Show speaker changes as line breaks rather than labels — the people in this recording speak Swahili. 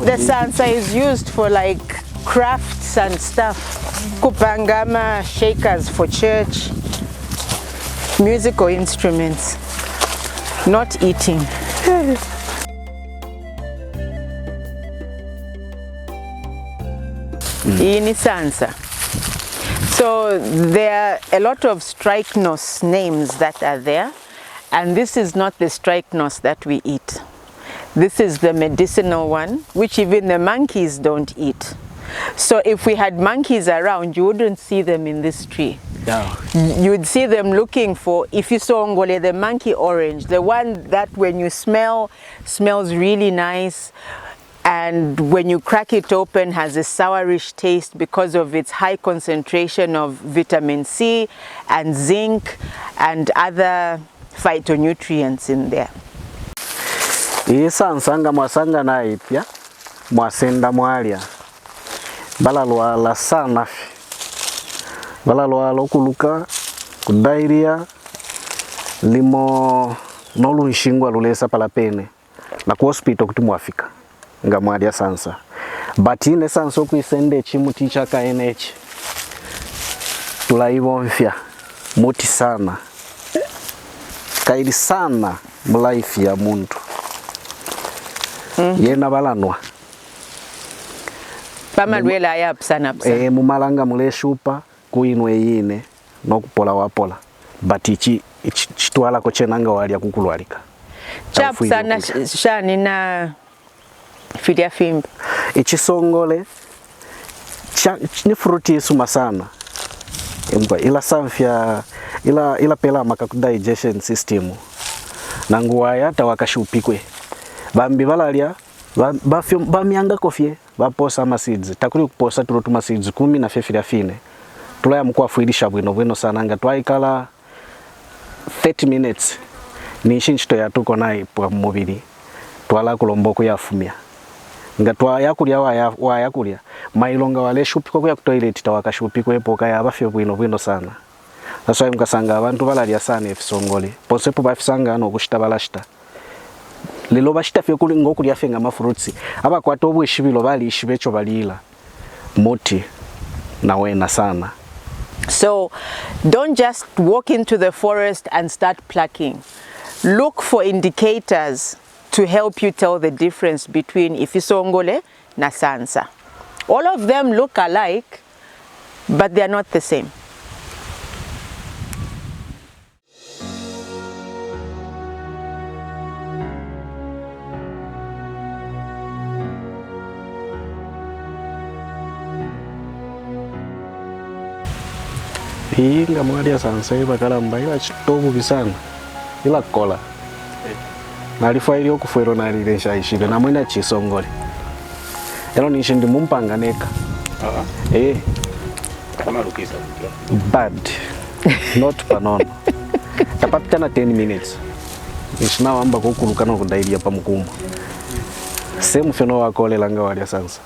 The Sansa is used for like crafts and stuff. Kupangama, shakers for church, musical instruments, not eating. In Sansa. So there are a lot of stryknos names that are there, and this is not the stryknos that we eat. This is the medicinal one, which even the monkeys don't eat. So if we had monkeys around, you wouldn't see them in this tree.
Yeah.
You'd see them looking for Ifisongole, the monkey orange, the one that when you smell, smells really nice. And when you crack it open, has a sourish taste because of its high concentration of vitamin C and zinc and other phytonutrients in there.
Sansa nga mwasanga na ipya, mwasenda mwalia. Bala lwala sana fi. Bala lwala okuluka, kudairia, limo nolu nshingwa lulesa pala pene. Na ku hospital kuti mwafika. Nga mwalia Sansa. But ine Sansa okuisende chimuti chaka enechi. Tulaivo mfya. Muti sana. Kaili sana mlaifi ya muntu. Yena balanwa.
Pamalwela ayap sana psa.
Mumalanga mule shupa kuinwe yine nokupola wapola. But ichi chituala kochenanga walia kukulwalika.
Chap sana shani na fidia fimbi.
Ifisongole ni fruti isuma sana. Ila samfya ila pela makaku digestion system. Nanguwaya tawakashupikwe. Bambi balalia bamianga kofie baposa ama seeds. Takuli kuposa turotuma seeds 10 na fefira fine. Tulaya mkwafuilisha bwino sana nga twaikala 30 minutes. Nishi nchito ya tuko nai kwa mubili. Twala kulomboko ya fumia. Nga twayakulia wayakulia. Mailonga wale shupiko kwa kutoilet tawakashupiko epoka ya bafyo bwino sana. That's why mkasanga abantu balalia sana Ifisongole. Posepo bafisanga no kushita balashita. Lilo bashita fye kuli ngokulia fenga mafruits. Aba kwa tobu ishibilo bali ishibecho balila. Moti na wena sana.
So don't just walk into the forest and start plucking. Look for indicators to help you tell the difference between Ifisongole na Sansa. All of them look alike, but they are not the same.
Nga mwalia Sansa bakala mbaila chitobu bisana. Ila kola. Nalifa ili okufuero nalilesha ishiga na mwina Ifisongole. Elo nishindi mumpanga neka.
Kama lukisa.
Bad. Not panono. Tapapita na 10 minutes. Nishina wamba kukuluka na kudairia pa mkumu. Semu feno wakole langa walia Sansa.